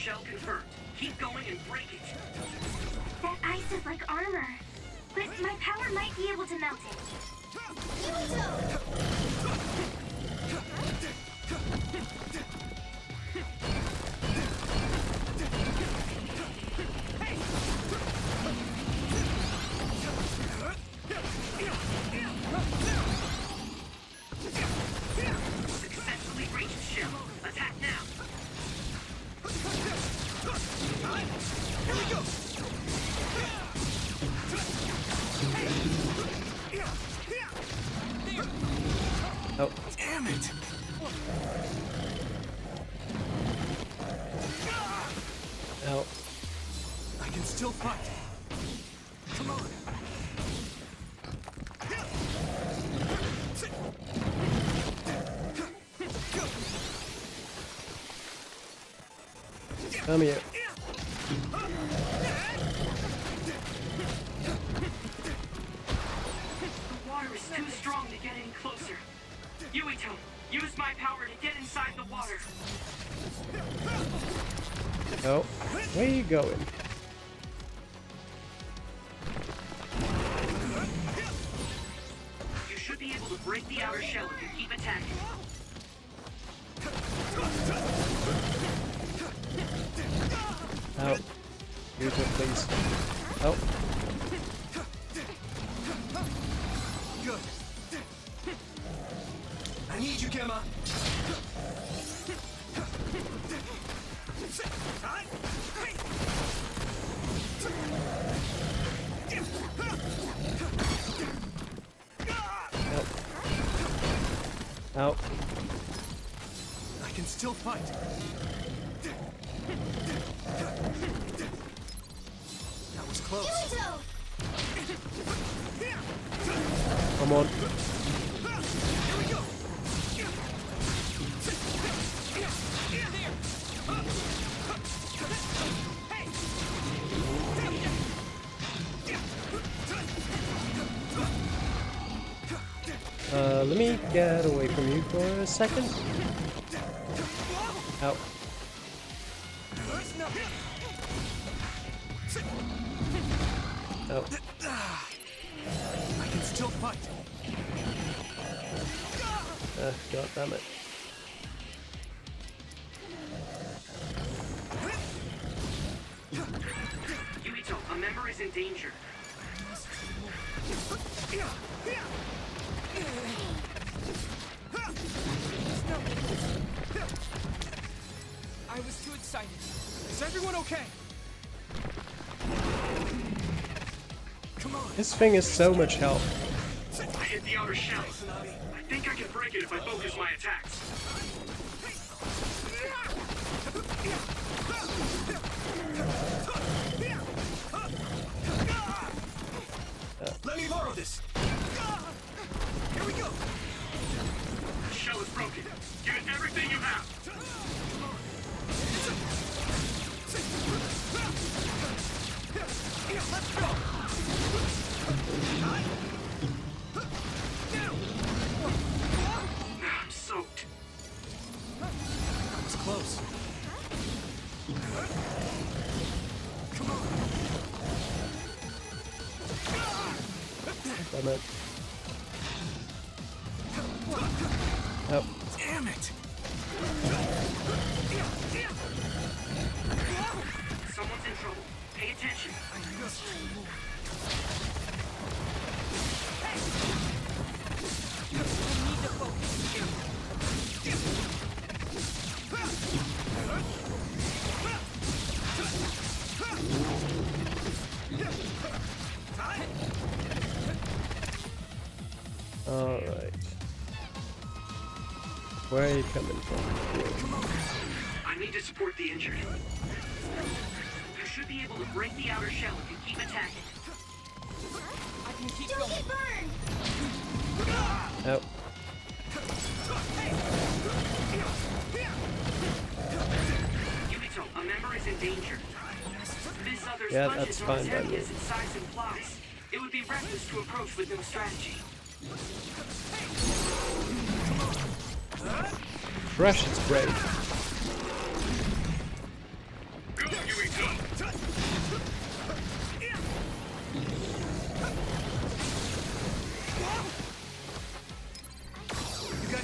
shell confirmed. Keep going and break it. That ice is like armor, but my power might be able to melt it. Successfully breached shell. Attack now. Here we go. Oh. Damn it. Ow. I can still fight. Come on. Come here. The water is too strong to get any closer. Yuito, use my power to get inside the water. Oh, where are you going? You should be able to break the outer shell if you keep attacking. Out. Yuito, please. Oh. Good. I need you, Gemma. Out. I can still fight. That was close. Come on. Here we go. Let me get away from you for a second. Out. Oh. I can still fight. God damn it. Yuito, a member is in danger. I was too excited. Is everyone okay? Come on. This thing is so much help. I hit the outer shell. I think I can break it if I focus my attacks. Let me borrow this. Here we go. The shell is broken. Give it everything you have. Let's go. I'm soaked. That was close. Come on. Damn it. Oh. Damn it. Someone's in trouble. Pay attention. Alright. Where are you coming from? I need to support the injured. You should be able to break the outer shell if you keep attacking. I can keep Don't get burned! Oh. Yuito, a member is in danger. This other Yeah, sponge that's is not fine as by heavy me. as its size implies. It would be reckless to approach with no strategy. Crush its brain.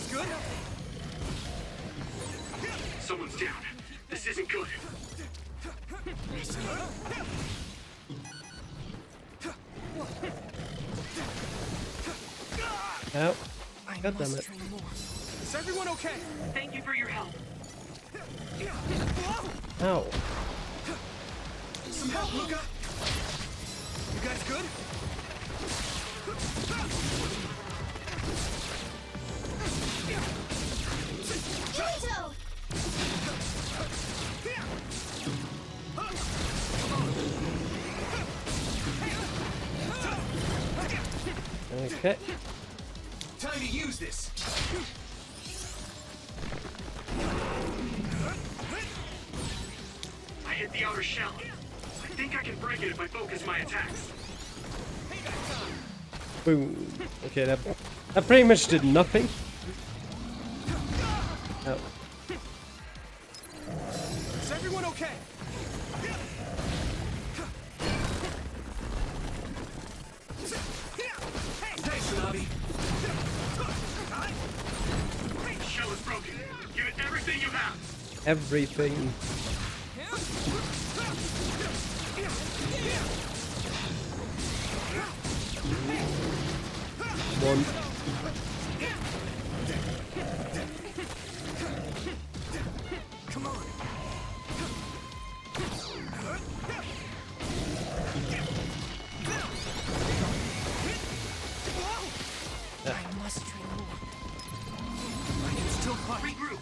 guys good? Someone's down. This isn't good. Ow. God damn it. Is everyone okay? Thank you for your help. Ow. Some help, Himuka. You guys good? Yuito! Okay. Time to use this. I hit the outer shell. I think I can break it if I focus my attacks. Boom. Okay, that pretty much did nothing. Oh. Is everyone okay? Hey, Tsunami. The shell is broken. Give it everything you have. Everything. One. Come on. I must train more. I can still fight. Regroup.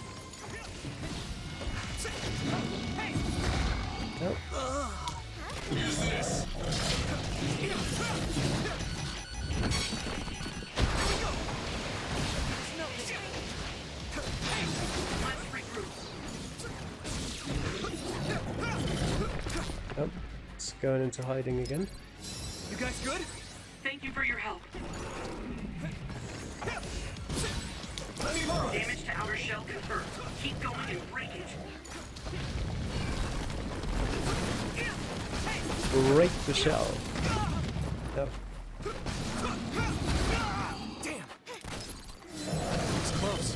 Nope. Use this. Let's regroup. Nope. It's going into hiding again. You guys good? Thank you for your help. Let me borrow this. Damage to outer shell confirmed. Keep going and break it. Break the shell. Nope. Damn. It's close.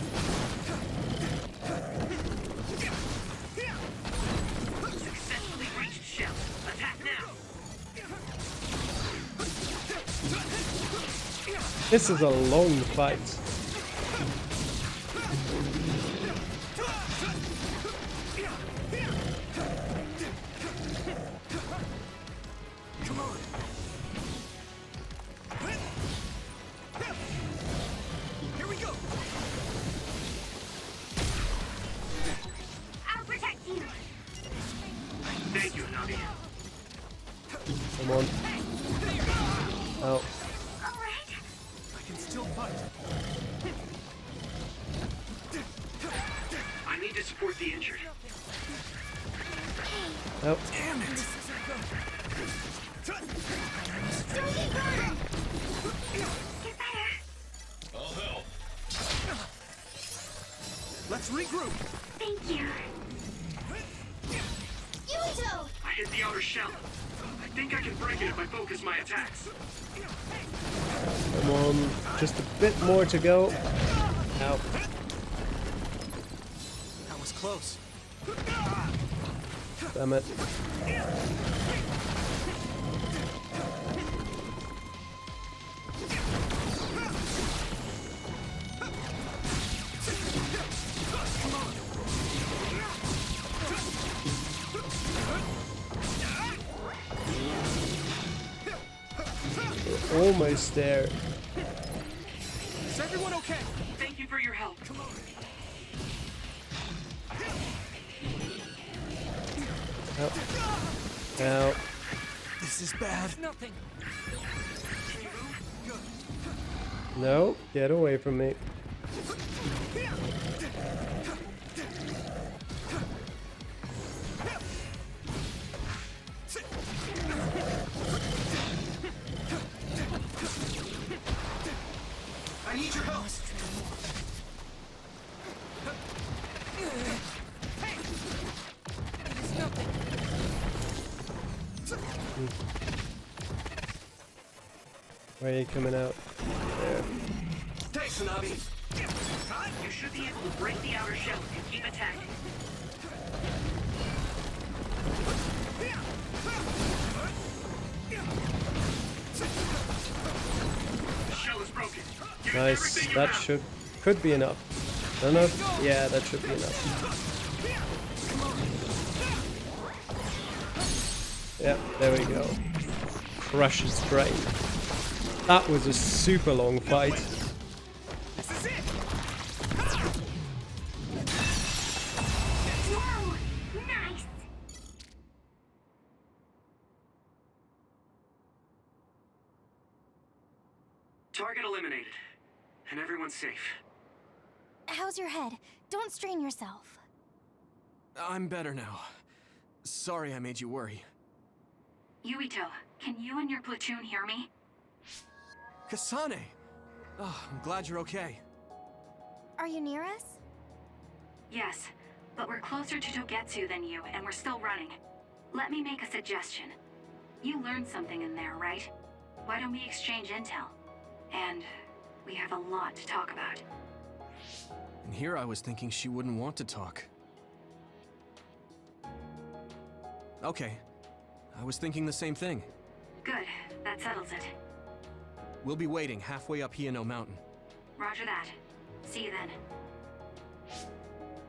Successfully reached shell. Attack now. This is a long fight. Come on. Here we go. I'll protect you! Thank you, Navi. Come on. Oh. Alright. I can still fight. I need to support the injured. Nope. Damn it. Don't get burned! Get better! I'll help. Let's regroup. Thank you. Yuito! I hit the outer shell. I think I can break it if I focus my attacks. Come on. Just a bit more to go. Ow. That was close. Damn it. We're almost there. Is everyone okay? Thank you for your help. Come on. Ow. Ow. This is bad. Nothing. No, get away from me. I need your help. Where are you coming out? There. Thanks, Tsunami. You should be able to break the outer shell if you keep attacking. The shell is broken. Use Nice. everything you That have. could be enough. Enough? Yeah, that should be enough. Yeah, there we go. Crush his brain. That was a super long fight. Whoa! Nice! Target eliminated. And everyone's safe. How's your head? Don't strain yourself. I'm better now. Sorry I made you worry. Yuito, can you and your platoon hear me? Kasane! Oh, I'm glad you're okay. Are you near us? Yes, but we're closer to Togetsu than you, and we're still running. Let me make a suggestion. You learned something in there, right? Why don't we exchange intel? And we have a lot to talk about. And here I was thinking she wouldn't want to talk. Okay. I was thinking the same thing. Good, that settles it. We'll be waiting halfway up Hiano Mountain. Roger that. See you then.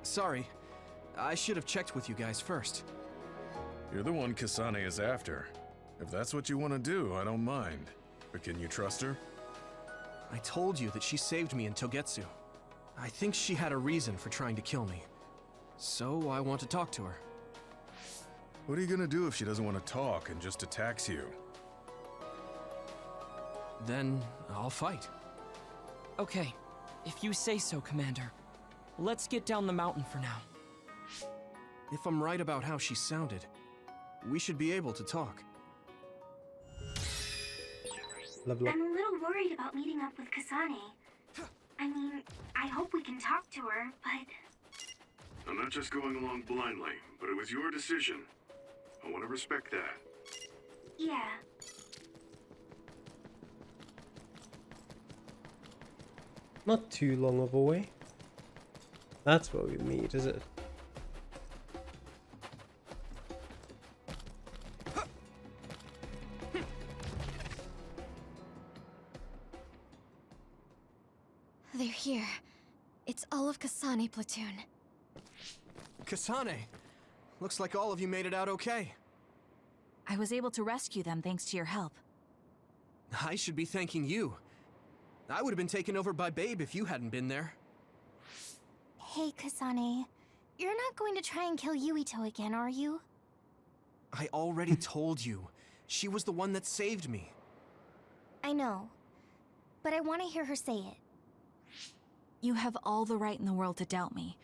Sorry. I should have checked with you guys first. You're the one Kasane is after. If that's what you want to do, I don't mind. But can you trust her? I told you that she saved me in Togetsu. I think she had a reason for trying to kill me. So I want to talk to her. What are you gonna do if she doesn't want to talk and just attacks you? Then I'll fight. Okay, if you say so, Commander. Let's get down the mountain for now. If I'm right about how she sounded, we should be able to talk. Level up. I'm a little worried about meeting up with Kasane. I mean, I hope we can talk to her, but... I'm not just going along blindly, but it was your decision. I want to respect that. yeah. Not too long of a way. That's where we meet, is it? They're here. It's all of Kasane platoon. Kasane! Looks like all of you made it out okay. I was able to rescue them thanks to your help. I should be thanking you. I would have been taken over by Babe if you hadn't been there. Hey, Kasane. You're not going to try and kill Yuito again, are you? I already told you. She was the one that saved me. I know. But I want to hear her say it. You have all the right in the world to doubt me.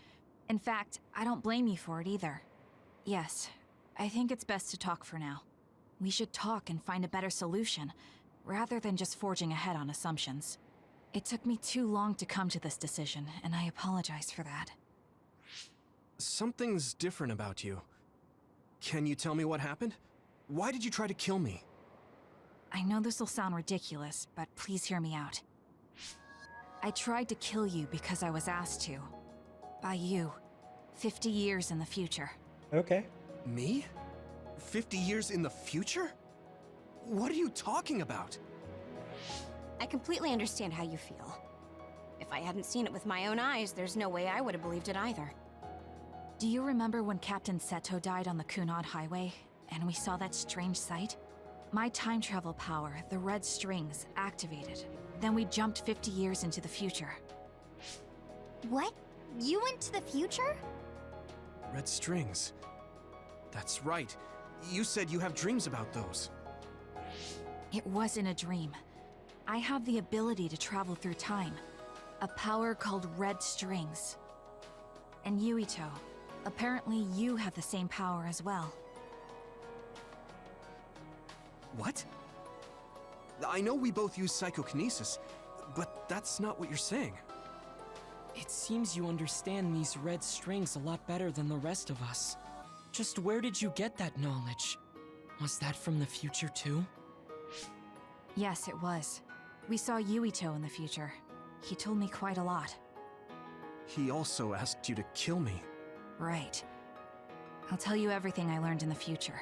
In fact, I don't blame you for it either. Yes, I think it's best to talk for now. We should talk and find a better solution, rather than just forging ahead on assumptions. It took me too long to come to this decision, and I apologize for that. Something's different about you. Can you tell me what happened? Why did you try to kill me? I know this will sound ridiculous, but please hear me out. I tried to kill you because I was asked to. By you. 50 years in the future. Okay. Me? 50 years in the future? What are you talking about? I completely understand how you feel. If I hadn't seen it with my own eyes, there's no way I would have believed it either. Do you remember when Captain Seto died on the Kunad Highway, and we saw that strange sight? My time travel power, the red strings, activated. Then we jumped 50 years into the future. What? You went to the future? Red strings. That's right. You said you have dreams about those. It wasn't a dream. I have the ability to travel through time. A power called red strings. And Yuito, apparently you have the same power as well. What? I know we both use psycho-kinesis, but that's not what you're saying. It seems you understand these red strings a lot better than the rest of us. Just where did you get that knowledge? Was that from the future too? Yes, it was. We saw Yuito in the future. He told me quite a lot. he also asked you to kill me. Right. I'll tell you everything I learned in the future.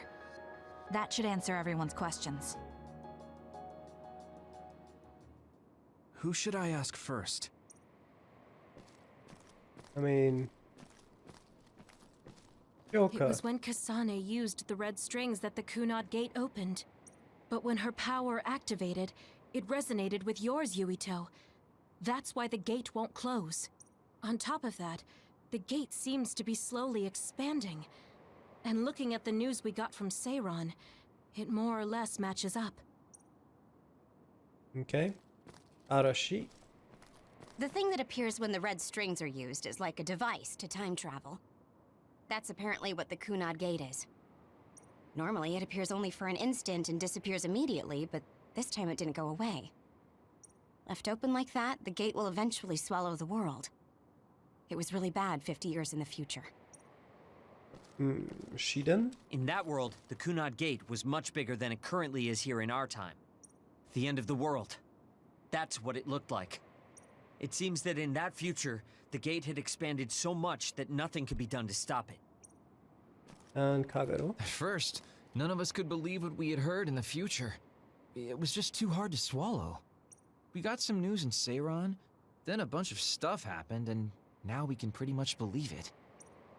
That should answer everyone's questions. Who should I ask first? I mean... It Himuka. was when Kasane used the red strings that the Kunad gate opened. But when her power activated, it resonated with yours, Yuito. That's why the gate won't close. On top of that, the gate seems to be slowly expanding. And looking at the news we got from Seiron, it more or less matches up. Okay. Arashi. The thing that appears when the red strings are used is like a device to time travel. That's apparently what the Kunad Gate is. Normally, it appears only for an instant and disappears immediately, but this time it didn't go away. Left open like that, the gate will eventually swallow the world. It was really bad 50 years in the future. Shiden? In that world, the Kunad Gate was much bigger than it currently is here in our time. The end of the world. That's what it looked like. It seems that in that future, the gate had expanded so much that nothing could be done to stop it. And Kagero. At first, none of us could believe what we had heard in the future. It was just too hard to swallow. We got some news in Seiron, then a bunch of stuff happened, and now we can pretty much believe it.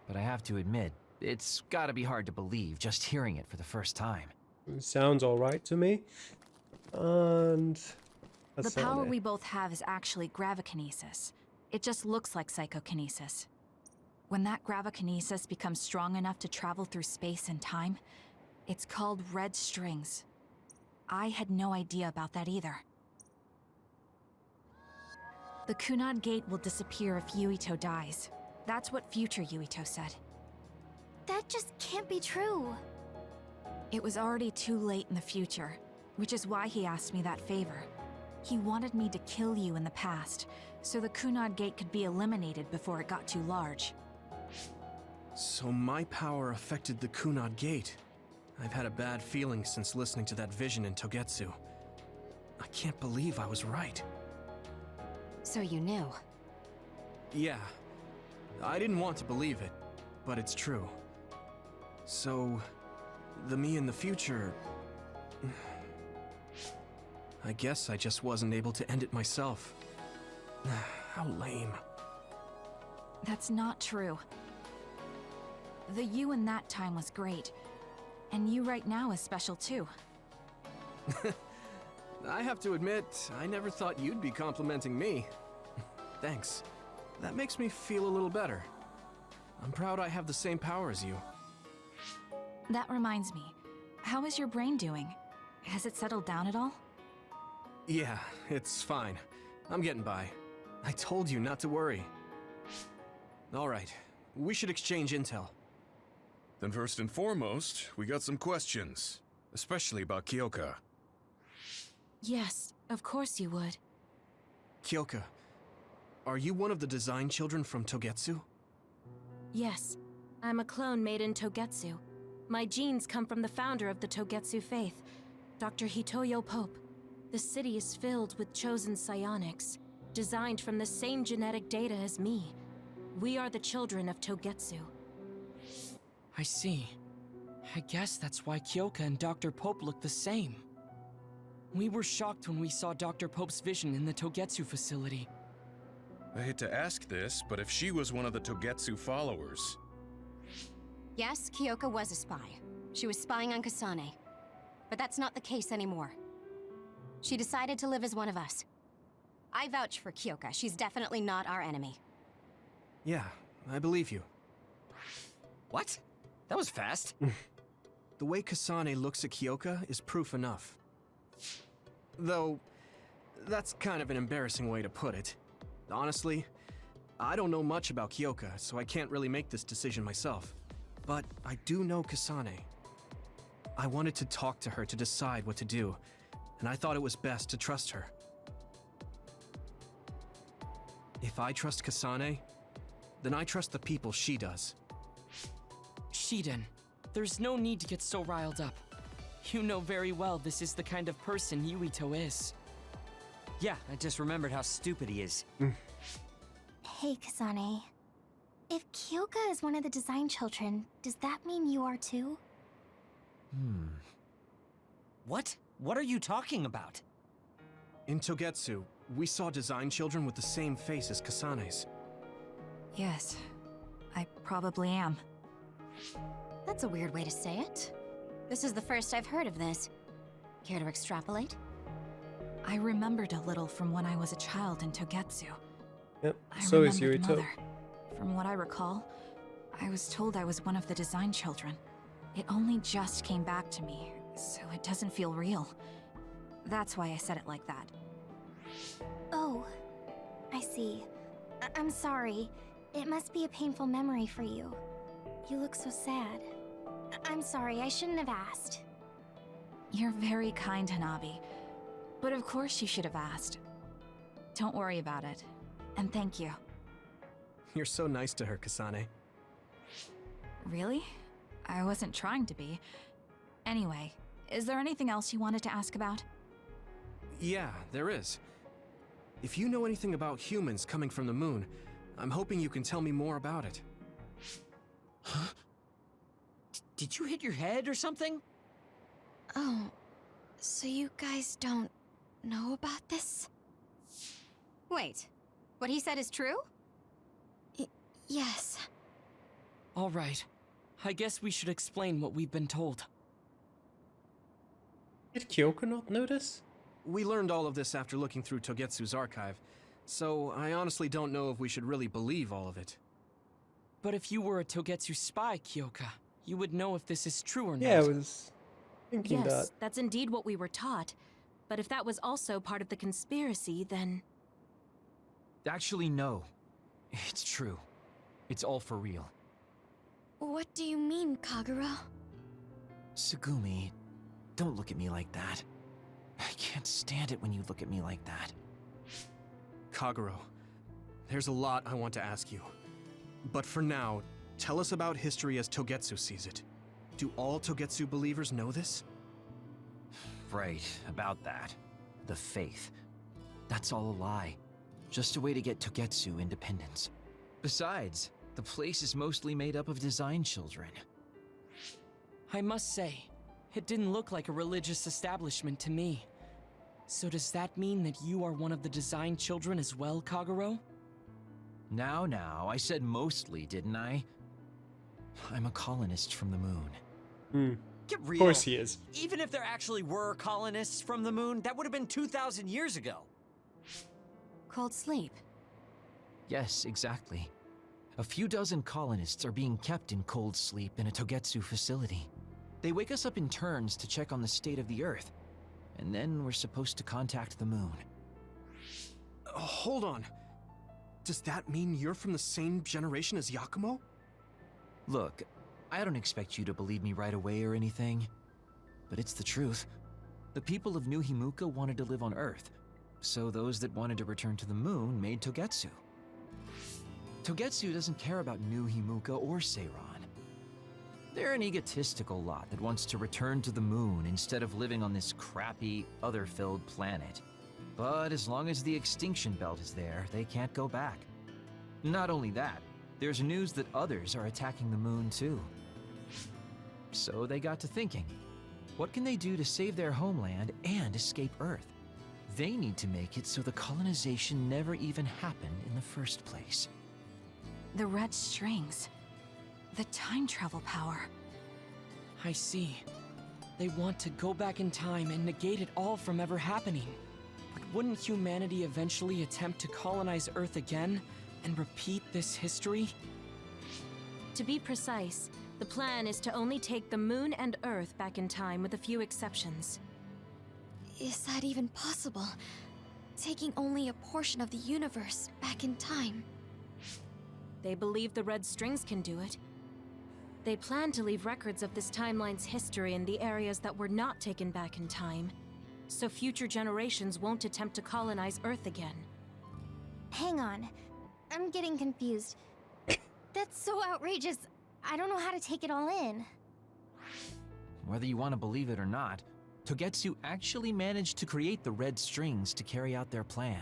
But I have to admit, it's gotta be hard to believe just hearing it for the first time. Sounds alright to me. And... The power Asane. we both have is actually gravikinesis. It just looks like psycho-kinesis. When that gravikinesis becomes strong enough to travel through space and time, it's called red strings. I had no idea about that either. The Kunad Gate will disappear if Yuito dies. That's what future Yuito said. That just can't be true. It was already too late in the future, which is why he asked me that favor. He wanted me to kill you in the past, so the Kunad Gate could be eliminated before it got too large. So my power affected the Kunad Gate. I've had a bad feeling since listening to that vision in Togetsu. I can't believe I was right. So you knew. Yeah. I didn't want to believe it, but it's true. So, the me in the future... I guess I just wasn't able to end it myself. How lame. That's not true. The you in that time was great, and you right now is special too. I have to admit, I never thought you'd be complimenting me. Thanks. That makes me feel a little better. I'm proud I have the same power as you. That reminds me, how is your brain doing? Has it settled down at all? Yeah, it's fine. I'm getting by. I told you not to worry. Alright, we should exchange intel. Then first and foremost, we got some questions. Especially about Kyoka. Yes, of course you would. Kyoka, are you one of the design children from Togetsu? Yes, I'm a clone made in Togetsu. My genes come from the founder of the Togetsu faith, Dr. Hitoyo Pope. The city is filled with chosen psionics, designed from the same genetic data as me. We are the children of Togetsu. I see. I guess that's why Kyoka and Dr. Pope look the same. We were shocked when we saw Dr. Pope's vision in the Togetsu facility. I hate to ask this, but if she was one of the Togetsu followers... Yes, Kyoka was a spy. She was spying on Kasane. But that's not the case anymore. She decided to live as one of us. I vouch for Kyoka. She's definitely not our enemy. Yeah, I believe you. What? That was fast. The way Kasane looks at Kyoka is proof enough. Though, that's kind of an embarrassing way to put it. Honestly, I don't know much about Kyoka, so I can't really make this decision myself. But I do know Kasane. I wanted to talk to her to decide what to do, and I thought it was best to trust her. If I trust Kasane, then I trust the people she does. Shiden, there's no need to get so riled up. You know very well this is the kind of person Yuito is. Yeah, I just remembered how stupid he is. Hey, Kasane. If Kyoka is one of the design children, does that mean you are too? What? What are you talking about? In Togetsu, we saw design children with the same face as Kasane's. Yes, I probably am. That's a weird way to say it. This is the first I've heard of this. Care to extrapolate? I remembered a little from when I was a child in Togetsu. Yep, I so is remembered Yuito. Mother. From what I recall, I was told I was one of the design children. It only just came back to me, so it doesn't feel real. That's why I said it like that. Oh, I see. I'm sorry. It must be a painful memory for you. You look so sad. I'm sorry, I shouldn't have asked. You're very kind, Hanabi. But of course you should have asked. Don't worry about it. And thank you. You're so nice to her, Kasane. Really? I wasn't trying to be. Anyway, is there anything else you wanted to ask about? Yeah, there is. If you know anything about humans coming from the moon, I'm hoping you can tell me more about it. Huh? Did you hit your head or something? Oh, so you guys don't know about this? Wait, what he said is true? Yes. All right. I guess we should explain what we've been told. Did Kyoka not notice? We learned all of this after looking through Togetsu's archive, so I honestly don't know if we should really believe all of it. But if you were a Togetsu spy, Kyoka, you would know if this is true or not. Yeah, I was thinking Yes, that. that's indeed what we were taught. But if that was also part of the conspiracy, then... Actually, no. It's true. It's all for real. What do you mean, Kagura? Tsugumi, don't look at me like that. I can't stand it when you look at me like that. Kaguro, there's a lot I want to ask you. But for now, tell us about history as Togetsu sees it. Do all Togetsu believers know this? Right, about that. The faith. That's all a lie. Just a way to get Togetsu independence. Besides, the place is mostly made up of design children. I must say, it didn't look like a religious establishment to me. So does that mean that you are one of the design children as well, Kaguro? Now, I said mostly, didn't I? I'm a colonist from the moon. Get real. Of course he is. Even if there actually were colonists from the moon, that would have been 2,000 years ago. Cold sleep. Yes, exactly. A few dozen colonists are being kept in cold sleep in a Togetsu facility. They wake us up in turns to check on the state of the Earth, and then we're supposed to contact the moon. Hold on. Does that mean you're from the same generation as Yakumo? Look, I don't expect you to believe me right away or anything, but it's the truth. The people of New Himuka wanted to live on Earth, so those that wanted to return to the moon made Togetsu. Togetsu doesn't care about New Himuka or Seiran. They're an egotistical lot that wants to return to the moon instead of living on this crappy, other-filled planet. But as long as the extinction belt is there, they can't go back. Not only that, there's news that others are attacking the moon too. So they got to thinking, what can they do to save their homeland and escape Earth? They need to make it so the colonization never even happened in the first place. The red strings. The time travel power. I see. They want to go back in time and negate it all from ever happening. But wouldn't humanity eventually attempt to colonize Earth again and repeat this history? To be precise, the plan is to only take the moon and Earth back in time with a few exceptions. Is that even possible? Taking only a portion of the universe back in time? They believe the red strings can do it. They plan to leave records of this timeline's history in the areas that were not taken back in time, so future generations won't attempt to colonize Earth again. Hang on. I'm getting confused. That's so outrageous. I don't know how to take it all in. Whether you want to believe it or not, Togetsu actually managed to create the red strings to carry out their plan.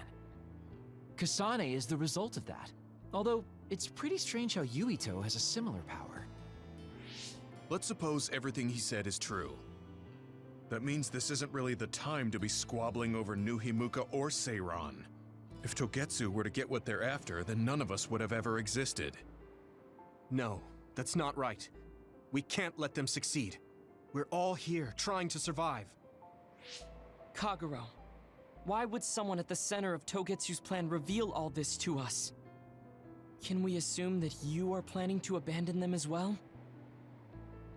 Kasane is the result of that. Although, it's pretty strange how Yuito has a similar power. Let's suppose everything he said is true. That means this isn't really the time to be squabbling over new Himuka or Seiran. If Togetsu were to get what they're after, then none of us would have ever existed. No, that's not right. We can't let them succeed. We're all here, trying to survive. Kagero, why would someone at the center of Togetsu's plan reveal all this to us? Can we assume that you are planning to abandon them as well?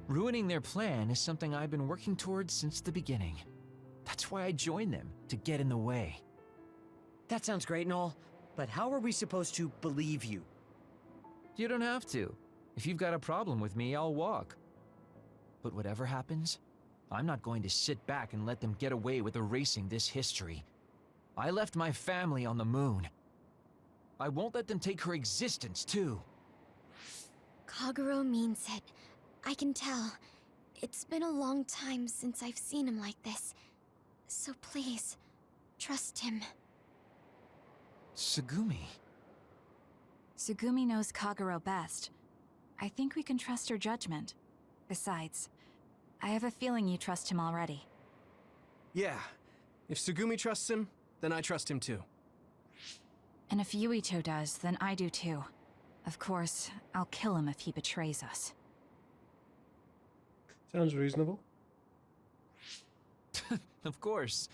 Ruining their plan is something I've been working towards since the beginning. That's why I joined them, to get in the way. That sounds great and all, but how are we supposed to believe you? You don't have to. If you've got a problem with me, I'll walk. But whatever happens, I'm not going to sit back and let them get away with erasing this history. I left my family on the moon. I won't let them take her existence, too. Kagero means it. I can tell. It's been a long time since I've seen him like this. So please, trust him. Tsugumi. Tsugumi knows Kagero best. I think we can trust her judgment. Besides, I have a feeling you trust him already. Yeah. If Tsugumi trusts him, then I trust him too. And if Yuito does, then I do too. Of course, I'll kill him if he betrays us. Sounds reasonable. Of course.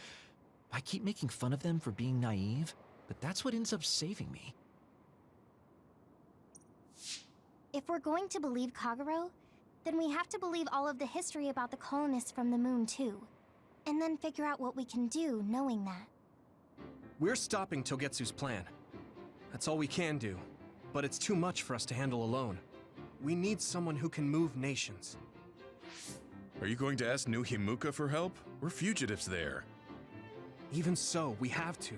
I keep making fun of them for being naive, but that's what ends up saving me. If we're going to believe Kagero, then we have to believe all of the history about the colonists from the moon too. And then figure out what we can do knowing that. We're stopping Togetsu's plan. That's all we can do. But it's too much for us to handle alone. We need someone who can move nations. Are you going to ask new Himuka for help? We're fugitives there. Even so, we have to.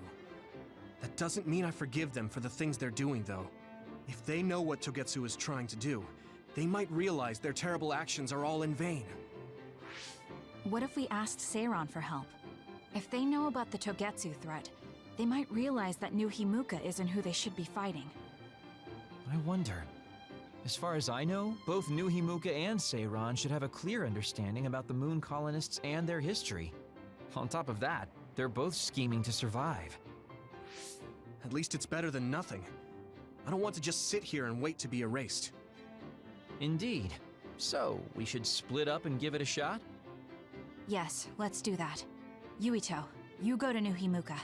That doesn't mean I forgive them for the things they're doing, though. If they know what Togetsu is trying to do, they might realize their terrible actions are all in vain. What if we asked Seiran for help? If they know about the Togetsu threat, they might realize that new Himuka isn't who they should be fighting. I wonder. As far as I know, both new Himuka and Seiran should have a clear understanding about the moon colonists and their history. On top of that, they're both scheming to survive. At least it's better than nothing. I don't want to just sit here and wait to be erased. Indeed. So, we should split up and give it a shot? Yes, let's do that. Yuito, you go to new Himuka.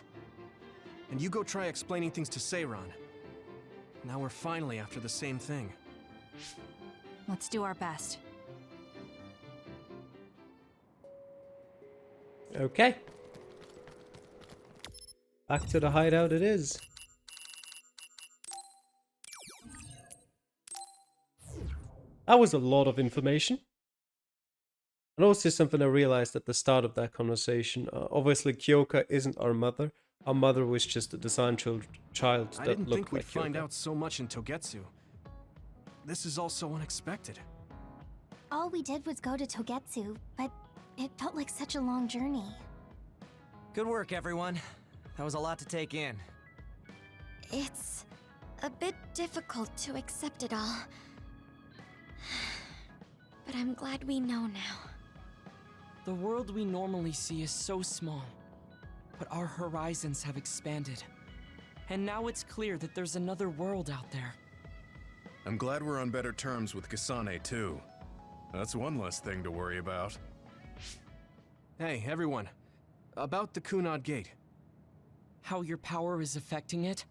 And you go try explaining things to Seiran. Now we're finally after the same thing. Let's do our best. Okay. Back to the hideout it is. That was a lot of information. And also something I realized at the start of that conversation. Obviously, Kyoka isn't our mother. Our mother was just a design child that I didn't looked think we'd like find Kyoka. out so much in Togetsu. This is all so unexpected. All we did was go to Togetsu, but it felt like such a long journey. Good work, everyone. That was a lot to take in. It's a bit difficult to accept it all. But I'm glad we know now. The world we normally see is so small, but our horizons have expanded. And now it's clear that there's another world out there. I'm glad we're on better terms with Kasane, too. That's one less thing to worry about. Hey, everyone. About the Kunad Gate. How your power is affecting it?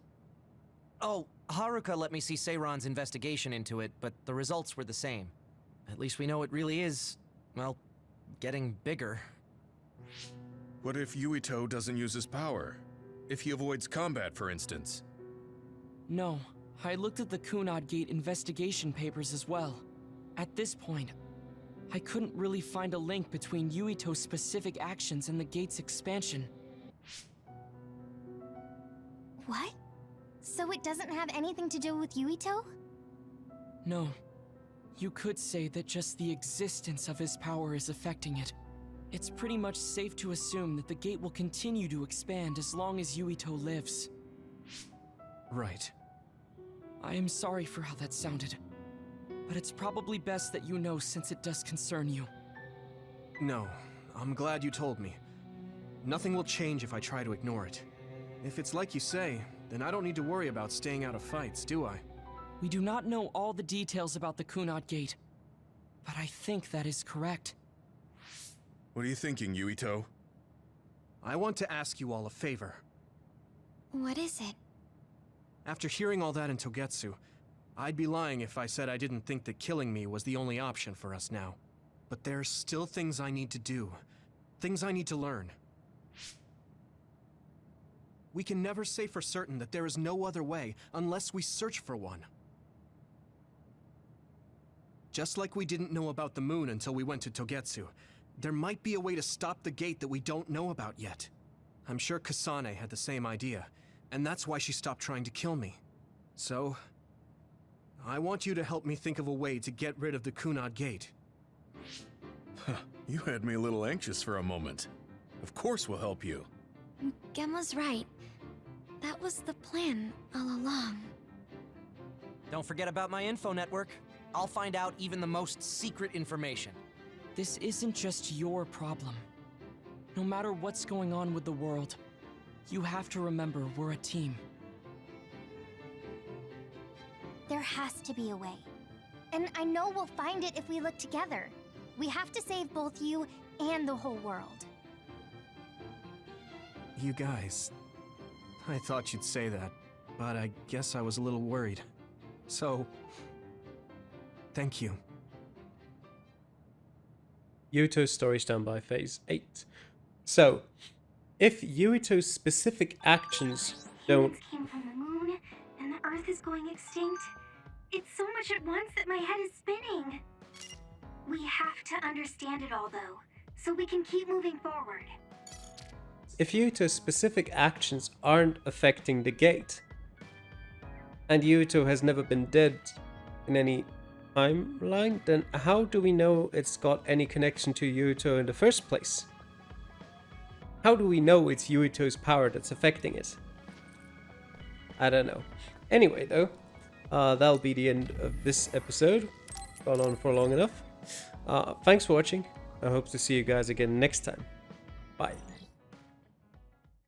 Oh, Haruka let me see Seiran's investigation into it, but the results were the same. At least we know it really is, well, getting bigger. What if Yuito doesn't use his power? If he avoids combat, for instance? No, I looked at the Kunad Gate investigation papers as well. At this point, I couldn't really find a link between Yuito's specific actions and the gate's expansion. What? So it doesn't have anything to do with Yuito? No. You could say that just the existence of his power is affecting it. It's pretty much safe to assume that the gate will continue to expand as long as Yuito lives. Right. I am sorry for how that sounded. But it's probably best that you know since it does concern you. No, I'm glad you told me. Nothing will change if I try to ignore it. If it's like you say, then I don't need to worry about staying out of fights, do I? We do not know all the details about the Kunad Gate, but I think that is correct. What are you thinking, Yuito? I want to ask you all a favor. What is it? After hearing all that in Togetsu, I'd be lying if I said I didn't think that killing me was the only option for us now. But there's still things I need to do. Things I need to learn. We can never say for certain that there is no other way unless we search for one. Just like we didn't know about the moon until we went to Togetsu, there might be a way to stop the gate that we don't know about yet. I'm sure Kasane had the same idea, and that's why she stopped trying to kill me. So, I want you to help me think of a way to get rid of the Kunad Gate. You had me a little anxious for a moment. Of course we'll help you. Gemma's right. That was the plan all along. Don't forget about my info network. I'll find out even the most secret information. This isn't just your problem. No matter what's going on with the world, you have to remember we're a team. There has to be a way. And I know we'll find it if we look together. We have to save both you and the whole world. You guys... I thought you'd say that, but I guess I was a little worried. So... thank you. Yuito's stories done by Phase 8. So, if Yuito's specific actions don't... Humans came from the moon, and the Earth is going extinct. It's so much at once that my head is spinning. We have to understand it all, though, so we can keep moving forward. If Yuito's specific actions aren't affecting the gate, and Yuito has never been dead in any timeline, then how do we know it's got any connection to Yuito in the first place? How do we know it's Yuito's power that's affecting it? I don't know. Anyway, though, that'll be the end of this episode. Gone on for long enough. Thanks for watching. I hope to see you guys again next time. Bye.